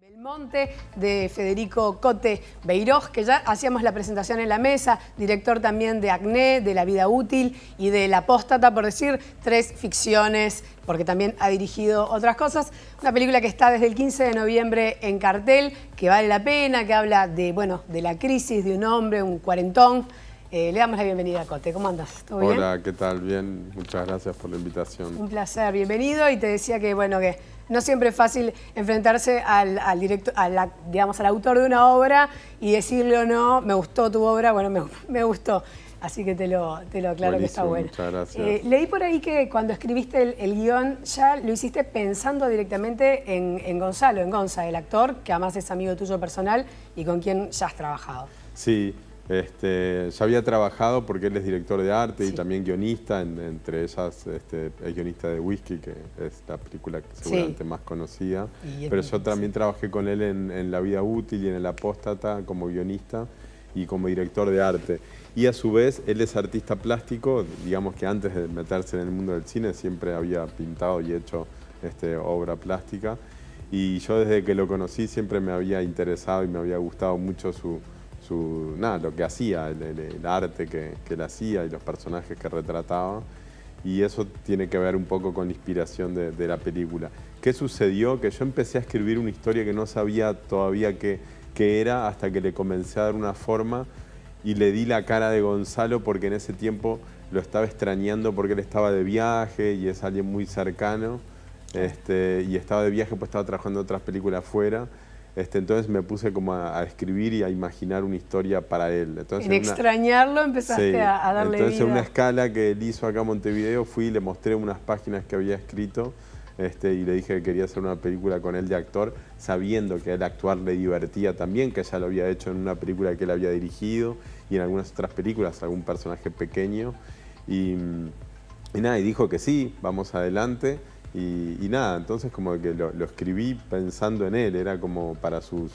Belmonte, de Federico Cote Beiroz, que ya hacíamos la presentación en la mesa, director también de Acné, de La vida útil y de La apóstata, por decir, 3 ficciones, porque también ha dirigido otras cosas. Una película que está desde el 15 de noviembre en cartel, que vale la pena, que habla de, bueno, de la crisis de un hombre, un cuarentón. Le damos la bienvenida a Cote. ¿Cómo andas? ¿Todo bien? Hola, ¿qué tal? Bien, muchas gracias por la invitación. Un placer, bienvenido. Y te decía que, bueno, que no siempre es fácil enfrentarse al director, digamos, al autor de una obra y decirle o no, me gustó tu obra, bueno, me gustó. Así que te lo aclaro. Buenísimo, que está bueno. Muchas gracias. Leí por ahí que cuando escribiste el guión ya lo hiciste pensando directamente en Gonzalo, en Gonza, el actor, que además es amigo tuyo personal y con quien ya has trabajado. Sí, ya había trabajado porque él es director de arte, sí, y también guionista, entre ellas es guionista de Whisky, que es la película que seguramente más conocida. Pero yo también trabajé con él en La vida útil y en El apóstata como guionista y como director de arte. Y a su vez, él es artista plástico, digamos que antes de meterse en el mundo del cine siempre había pintado y hecho obra plástica. Y yo desde que lo conocí siempre me había interesado y me había gustado mucho lo que hacía, el arte que él hacía y los personajes que retrataba. Y eso tiene que ver un poco con la inspiración de la película. ¿Qué sucedió? Que yo empecé a escribir una historia que no sabía todavía qué era, hasta que le comencé a dar una forma y le di la cara de Gonzalo, porque en ese tiempo lo estaba extrañando porque él estaba de viaje y es alguien muy cercano, y estaba de viaje pues estaba trabajando en otras películas afuera. Entonces me puse como a escribir y a imaginar una historia para él. Entonces, en extrañarlo empezaste a darle vida. Entonces en una escala que él hizo acá en Montevideo fui y le mostré unas páginas que había escrito, y le dije que quería hacer una película con él de actor, sabiendo que a él actuar le divertía también, que ya lo había hecho en una película que él había dirigido y en algunas otras películas, algún personaje pequeño. Y nada, y dijo que sí, vamos adelante. Y nada, entonces como que lo escribí pensando en él, era como para su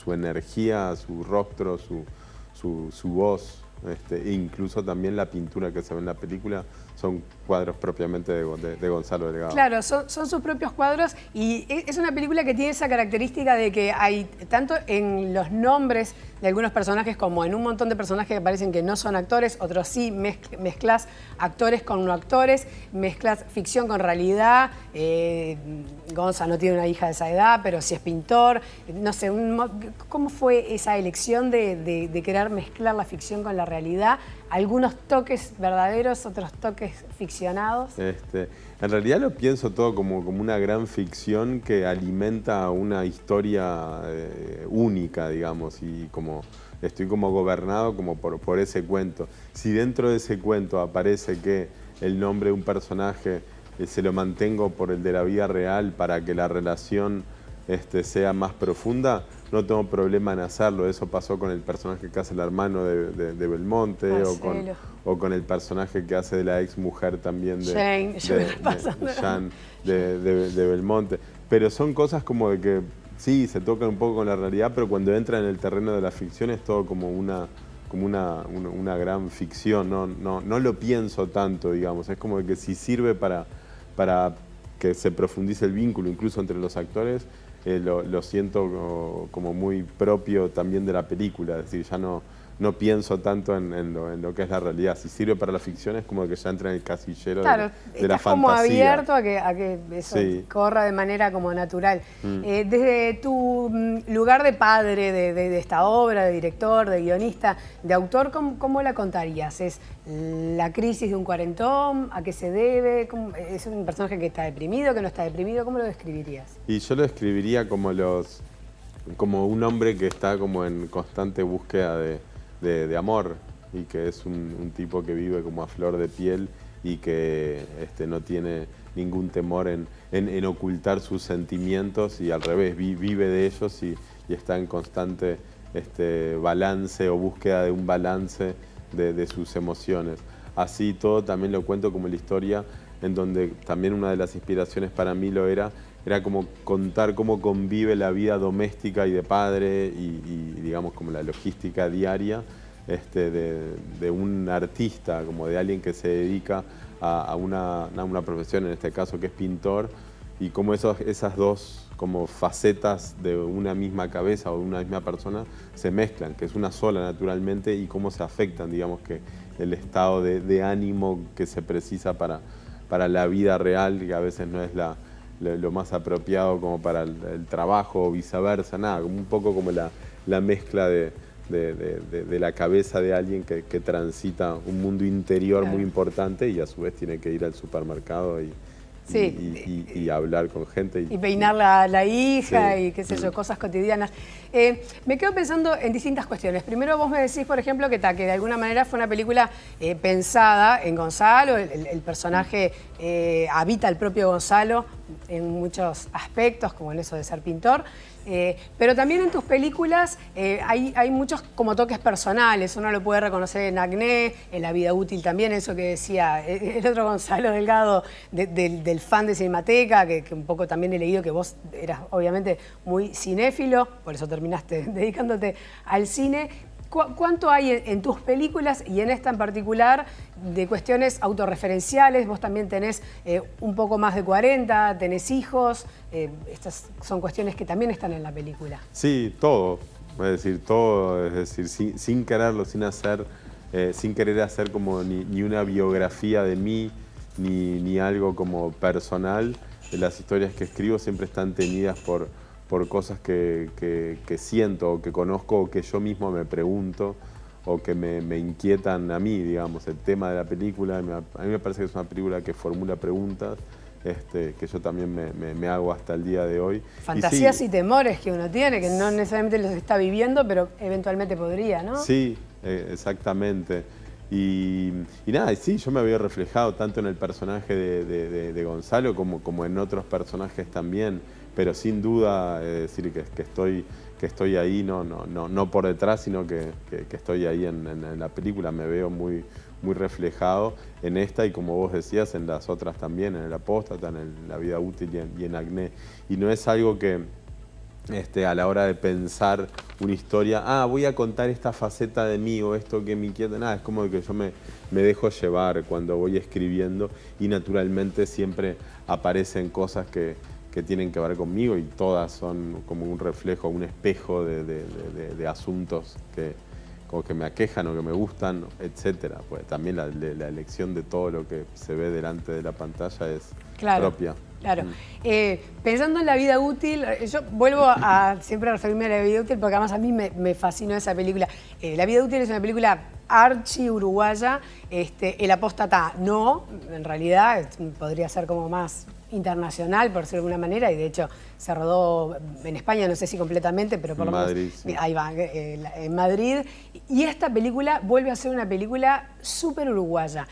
energía, su rostro, su voz, e incluso también la pintura que se ve en la película son cuadros propiamente de Gonzalo Delgado. Claro, son sus propios cuadros y es una película que tiene esa característica de que hay tanto en los nombres de algunos personajes como en un montón de personajes que parecen que no son actores, otros sí, mezclas actores con no actores, mezclas ficción con realidad. Gonza no tiene una hija de esa edad, pero sí es pintor. No sé, ¿cómo fue esa elección de querer mezclar la ficción con la realidad? Algunos toques verdaderos, otros toques ficcionados. En realidad lo pienso todo como una gran ficción que alimenta una historia única, digamos, y estoy como gobernado como por ese cuento. Si dentro de ese cuento aparece que el nombre de un personaje se lo mantengo por el de la vida real para que la relación sea más profunda, no tengo problema en hacerlo. Eso pasó con el personaje que hace el hermano de Belmonte, o con el personaje que hace de la ex mujer también de Belmonte. Pero son cosas como de que sí, se tocan un poco con la realidad, pero cuando entra en el terreno de la ficción es todo como una gran ficción. No lo pienso tanto, digamos. Es como que si sirve para que se profundice el vínculo incluso entre los actores, lo siento como muy propio también de la película. Es decir, ya no pienso tanto en lo que es la realidad. Si sirve para la ficción es como que ya entra en el casillero de la fantasía. Como abierto a que eso corra de manera como natural. Desde tu lugar de padre de esta obra, de director, de guionista, de autor, ¿cómo la contarías? ¿Es la crisis de un cuarentón? ¿A qué se debe? ¿Es un personaje que está deprimido, que no está deprimido? ¿Cómo lo describirías? Y yo lo describiría como un hombre que está como en constante búsqueda de amor, y que es un tipo que vive como a flor de piel y que no tiene ningún temor en ocultar sus sentimientos, y al revés, vive de ellos y está en constante balance o búsqueda de un balance de sus emociones. Así todo también lo cuento como la historia en donde también una de las inspiraciones para mí era como contar cómo convive la vida doméstica y de padre y digamos como la logística diaria de un artista, como de alguien que se dedica a una profesión, en este caso que es pintor, y cómo esas dos como facetas de una misma cabeza o de una misma persona se mezclan, que es una sola naturalmente, y cómo se afectan, digamos, que el estado de ánimo que se precisa para la vida real, que a veces no es lo más apropiado como para el trabajo o viceversa, nada, un poco como la mezcla de la cabeza de alguien que transita un mundo interior muy importante y a su vez tiene que ir al supermercado y hablar con gente. Y peinar la hija y qué sé yo, cosas cotidianas. Me quedo pensando en distintas cuestiones. Primero vos me decís, por ejemplo, que de alguna manera fue una película pensada en Gonzalo, el personaje habita al propio Gonzalo en muchos aspectos, como en eso de ser pintor. Pero también en tus películas hay muchos como toques personales. Uno lo puede reconocer en Acné, en La vida útil también, eso que decía el otro Gonzalo Delgado, del fan de Cinemateca, que un poco también he leído que vos eras obviamente muy cinéfilo, por eso terminaste dedicándote al cine. ¿Cuánto hay en tus películas y en esta en particular de cuestiones autorreferenciales? Vos también tenés un poco más de 40, tenés hijos, estas son cuestiones que también están en la película. Sí, todo, es decir, sin quererlo, sin querer hacer como ni una biografía de mí, ni algo como personal. Las historias que escribo siempre están teñidas por cosas que siento o que conozco o que yo mismo me pregunto o que me inquietan a mí, digamos. El tema de la película, a mí me parece que es una película que formula preguntas que yo también me hago hasta el día de hoy. Fantasías y temores que uno tiene, que no necesariamente los está viviendo, pero eventualmente podría, ¿no? Sí, exactamente. Y nada, sí, yo me había reflejado tanto en el personaje de Gonzalo como en otros personajes también, pero sin duda decir que estoy ahí, no por detrás, sino que estoy ahí en la película, me veo muy reflejado en esta y como vos decías, en las otras también, en El Apóstata, en La vida útil y en Acné. Y no es algo que a la hora de pensar una historia, voy a contar esta faceta de mí o esto que me inquieta, nada, es como que yo me dejo llevar cuando voy escribiendo y naturalmente siempre aparecen cosas que tienen que ver conmigo y todas son como un reflejo, un espejo de asuntos como que me aquejan o que me gustan, etc. Pues también la elección de todo lo que se ve delante de la pantalla es propia. Claro. Pensando en La vida útil, yo vuelvo a siempre referirme a La vida útil porque además a mí me fascinó esa película. La vida útil es una película archi-uruguaya, El Apóstata no, en realidad podría ser como más internacional, por decirlo de alguna manera, y de hecho se rodó en España, no sé si completamente, pero por lo menos Madrid, sí. Ahí va, en Madrid. Y esta película vuelve a ser una película súper uruguaya,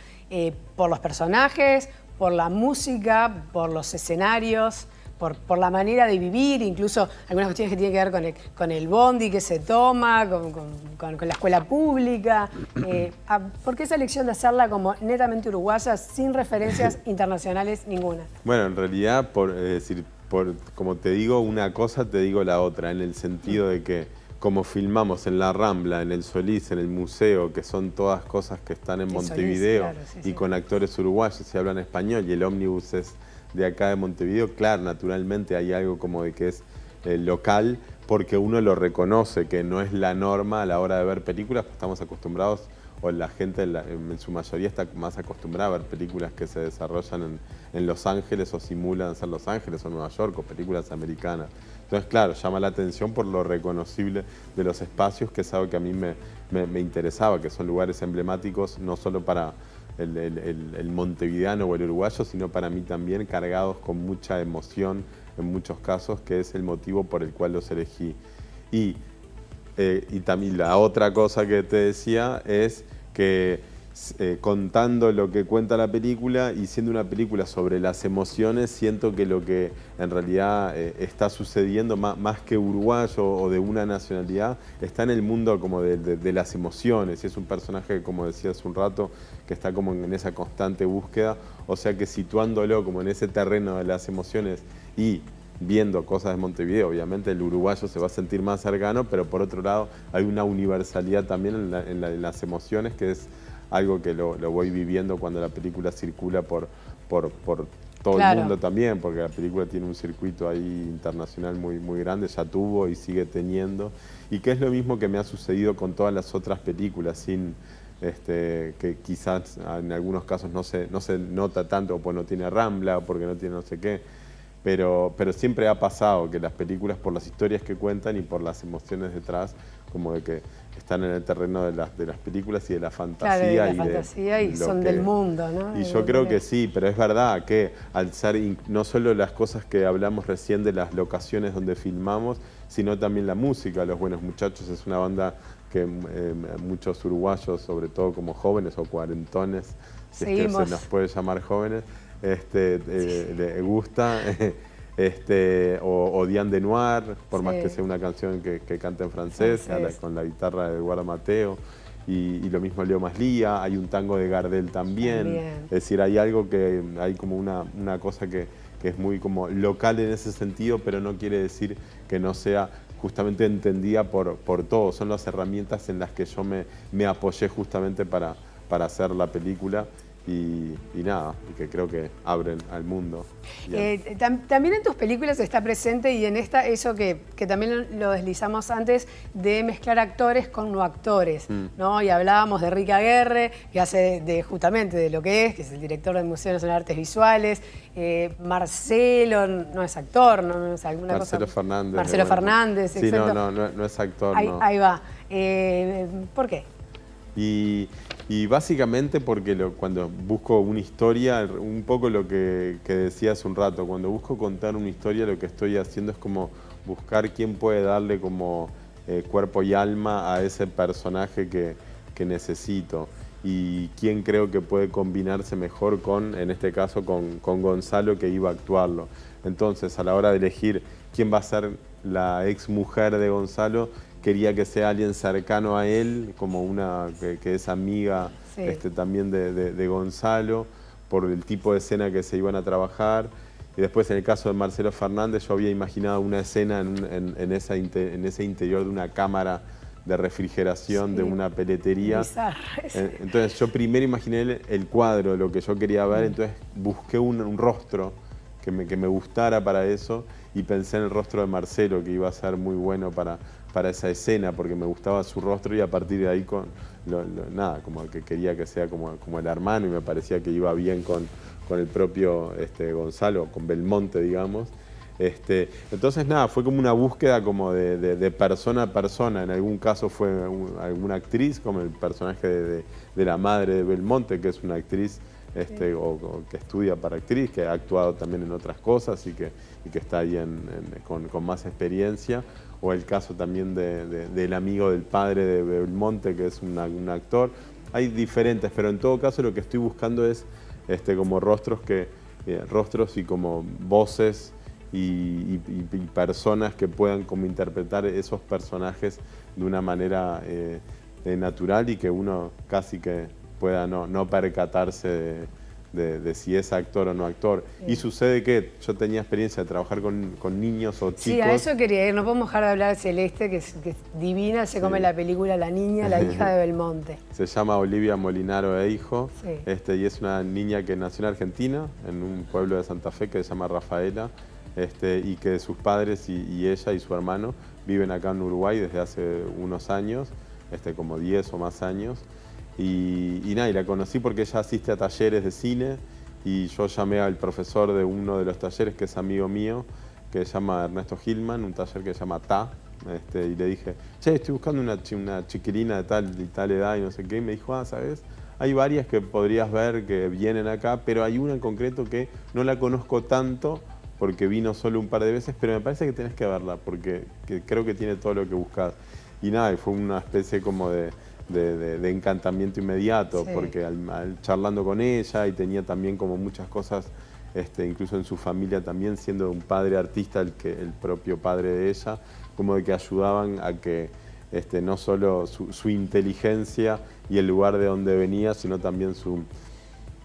por los personajes, por la música, por los escenarios, por la manera de vivir, incluso algunas cuestiones que tienen que ver con el bondi que se toma, con la escuela pública. ¿Por qué esa elección de hacerla como netamente uruguaya, sin referencias internacionales ninguna? Bueno, en realidad, como te digo una cosa, te digo la otra, en el sentido de que como filmamos en La Rambla, en el Solís, en el museo, que son todas cosas que están en Montevideo, Solís, claro, sí, y con actores uruguayos y hablan español, y el ómnibus es de acá de Montevideo, claro, naturalmente hay algo como de que es local, porque uno lo reconoce, que no es la norma a la hora de ver películas, pues estamos acostumbrados, o la gente en su mayoría está más acostumbrada a ver películas que se desarrollan en Los Ángeles o simulan ser Los Ángeles o Nueva York, o películas americanas. Entonces, claro, llama la atención por lo reconocible de los espacios, que es algo que a mí me interesaba, que son lugares emblemáticos no solo para el montevideano o el uruguayo, sino para mí también cargados con mucha emoción en muchos casos, que es el motivo por el cual los elegí. Y también la otra cosa que te decía es que contando lo que cuenta la película y siendo una película sobre las emociones, siento que lo que en realidad está sucediendo, más que uruguayo o de una nacionalidad, está en el mundo como de las emociones. Y es un personaje, como decía hace un rato, que está como en esa constante búsqueda, o sea que situándolo como en ese terreno de las emociones y viendo cosas de Montevideo, obviamente el uruguayo se va a sentir más cercano, pero por otro lado hay una universalidad también en las emociones, que es algo que lo voy viviendo cuando la película circula por todo el mundo también, porque la película tiene un circuito ahí internacional muy grande, ya tuvo y sigue teniendo, y que es lo mismo que me ha sucedido con todas las otras películas, que quizás en algunos casos no se nota tanto, pues no tiene Rambla, porque no tiene no sé qué, pero siempre ha pasado que las películas, por las historias que cuentan y por las emociones detrás, como de que están en el terreno de las películas y de la fantasía. Claro, de la fantasía y son del mundo, ¿no? Y yo creo que sí, pero es verdad que al ser no solo las cosas que hablamos recién de las locaciones donde filmamos, sino también la música. Los Buenos Muchachos es una banda que muchos uruguayos, sobre todo como jóvenes o cuarentones, si es que se nos puede llamar jóvenes, le gusta. O Diane de Noir, por más que sea una canción que canta en francés. Con la guitarra de Eduardo Mateo, y lo mismo Leo Maslía, hay un tango de Gardel también. Es decir, hay algo hay como una cosa que es muy como local en ese sentido, pero no quiere decir que no sea justamente entendida por todos. Son las herramientas en las que yo me apoyé justamente para hacer la película. Y nada, que creo que abren al mundo. También en tus películas está presente, y en esta, eso que también lo deslizamos antes, de mezclar actores con no actores, ¿no? Y hablábamos de Rick Aguerre, que hace justamente de lo que es el director del Museo Nacional de Artes Visuales. Marcelo no es actor, no es alguna Marcelo cosa. Fernández. Marcelo Fernández, sí, exacto. No es actor, no. Ahí va. ¿Por qué? Y básicamente porque cuando busco una historia, un poco lo que decía hace un rato, cuando busco contar una historia, lo que estoy haciendo es como buscar quién puede darle como cuerpo y alma a ese personaje que necesito, y quién creo que puede combinarse mejor en este caso, con Gonzalo, que iba a actuarlo. Entonces, a la hora de elegir quién va a ser la ex mujer de Gonzalo, quería que sea alguien cercano a él, como una que es amiga también de Gonzalo, por el tipo de escena que se iban a trabajar. Y después, en el caso de Marcelo Fernández, yo había imaginado una escena en ese interior de una cámara de refrigeración de una peletería. Entonces yo primero imaginé el cuadro, lo que yo quería ver, entonces busqué un rostro que me gustara para eso, y pensé en el rostro de Marcelo, que iba a ser muy bueno para esa escena, porque me gustaba su rostro, y a partir de ahí nada, como que quería que sea como el hermano, y me parecía que iba bien con el propio Gonzalo, con Belmonte, digamos. Entonces nada, fue como una búsqueda como de persona a persona. En algún caso fue alguna actriz, como el personaje de la madre de Belmonte, que es una actriz o que estudia para actriz, que ha actuado también en otras cosas y que está ahí con más experiencia. O el caso también del amigo del padre de Belmonte, que es un actor. Hay diferentes, pero en todo caso lo que estoy buscando es como rostros y como voces y personas que puedan como interpretar esos personajes de una manera natural, y que uno casi que pueda no percatarse de si es actor o no actor. Y sucede que yo tenía experiencia de trabajar con niños o chicos. Sí, a eso quería ir. No podemos dejar de hablar de Celeste, que es divina. Se come la película La Niña, la hija de Belmonte. Se llama Olivia Molinaro Eijo, y es una niña que nació en Argentina, en un pueblo de Santa Fe que se llama Rafaela, y que sus padres y ella y su hermano viven acá en Uruguay desde hace unos años, como 10 o más años. Y la conocí porque ella asiste a talleres de cine, y yo llamé al profesor de uno de los talleres, que es amigo mío, que se llama Ernesto Gilman, un taller que se llama TA, y le dije, che, estoy buscando una chiquilina de tal edad y no sé qué, y me dijo, ¿sabes? Hay varias que podrías ver que vienen acá, pero hay una en concreto que no la conozco tanto, porque vino solo un par de veces, pero me parece que tenés que verla, porque creo que tiene todo lo que buscas. Y nada, fue una especie como de encantamiento inmediato, porque charlando con ella, y tenía también como muchas cosas, incluso en su familia también, siendo un padre artista, el propio padre de ella, como de que ayudaban a que no solo su inteligencia y el lugar de donde venía, sino también su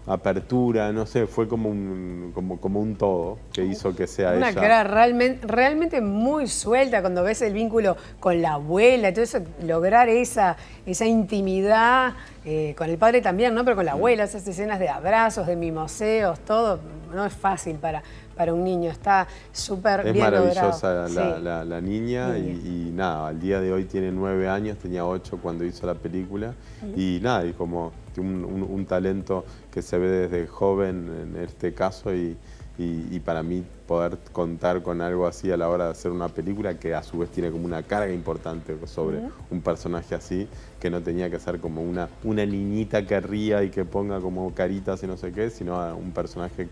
apertura, no sé, fue como un todo que hizo que sea una ella. Una cara realmente muy suelta, cuando ves el vínculo con la abuela, todo eso, lograr esa intimidad con el padre también, ¿no? Pero con la abuela, esas escenas de abrazos, de mimoseos, todo, no es fácil para un niño, está súper bien logrado. Es maravillosa la niña y nada, al día de hoy tiene 9 años, tenía 8 cuando hizo la película y nada, y como un talento que se ve desde joven en este caso y para mí poder contar con algo así a la hora de hacer una película que a su vez tiene como una carga importante sobre un personaje así, que no tenía que ser como una niñita que ría y que ponga como caritas y no sé qué, sino a un personaje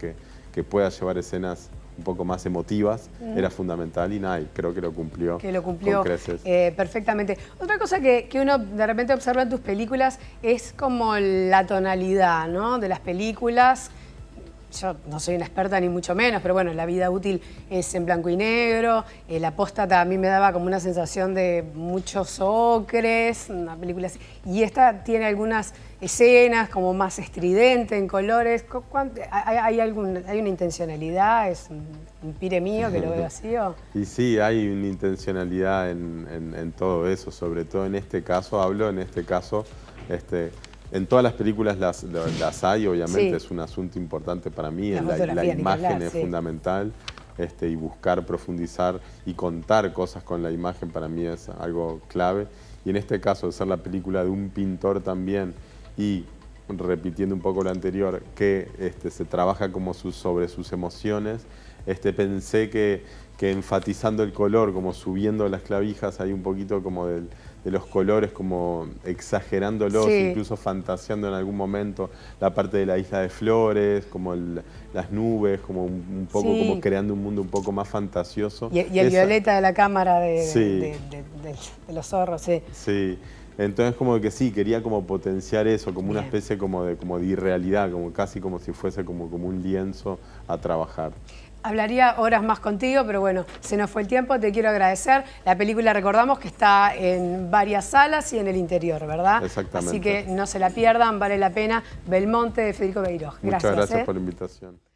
que pueda llevar escenas un poco más emotivas, era fundamental y nada, y creo que lo cumplió con creces. Perfectamente. Otra cosa que uno de repente observa en tus películas es como la tonalidad, ¿no? De las películas. Yo no soy una experta ni mucho menos, pero bueno, La vida útil es en blanco y negro, La apóstata a mí me daba como una sensación de muchos ocres, una película así. Y esta tiene algunas escenas como más estridente en colores. ¿Hay una intencionalidad? ¿Es un pire mío que lo veo así? Y sí, hay una intencionalidad en todo eso, sobre todo en este caso, en todas las películas las hay, obviamente, es un asunto importante para mí, la imagen es fundamental, y buscar, profundizar y contar cosas con la imagen para mí es algo clave. Y en este caso, de ser la película de un pintor también y repitiendo un poco lo anterior, que se trabaja como sobre sus emociones, pensé que enfatizando el color, como subiendo las clavijas, hay un poquito como de los colores, como exagerándolos, incluso fantaseando en algún momento la parte de la isla de flores, como las nubes, como un poco como creando un mundo un poco más fantasioso. Y el violeta de la cámara de los zorros, Sí. Entonces como que sí, quería como potenciar eso, como una especie como de irrealidad, como casi como si fuese como un lienzo a trabajar. Hablaría horas más contigo, pero bueno, se nos fue el tiempo, te quiero agradecer. La película, recordamos que está en varias salas y en el interior, ¿verdad? Exactamente. Así que no se la pierdan, vale la pena. Belmonte, de Federico Beiroj. Muchas gracias por la invitación.